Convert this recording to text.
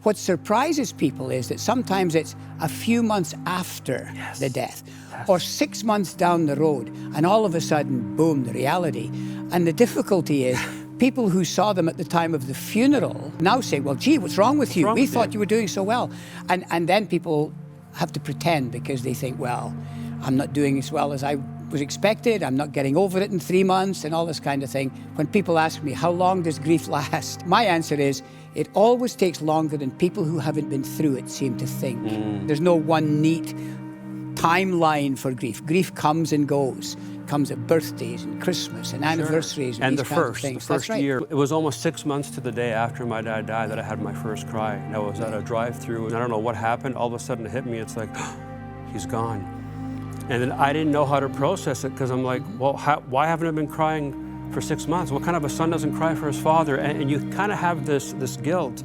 What surprises people is that sometimes it's a few months after the death, or 6 months down the road, and all of a sudden, boom, the reality. And the difficulty is, people who saw them at the time of the funeral now say, well, gee, what's wrong with you? We thought you were doing so well. And then people have to pretend because they think, well, I'm not doing as well as I was expected, I'm not getting over it in 3 months, and all this kind of thing. When people ask me, how long does grief last? My answer is, it always takes longer than people who haven't been through it seem to think. There's no one neat timeline for grief. Grief comes and goes. It comes at birthdays and Christmas and anniversaries and these kinds of things. The first year. It was almost 6 months to the day after my dad died that I had my first cry. And I was at a drive-through, and I don't know what happened. All of a sudden it hit me. It's like, he's gone. And then I didn't know how to process it because I'm like, well, why haven't I been crying for 6 months? What kind of a son doesn't cry for his father? And you kind of have this guilt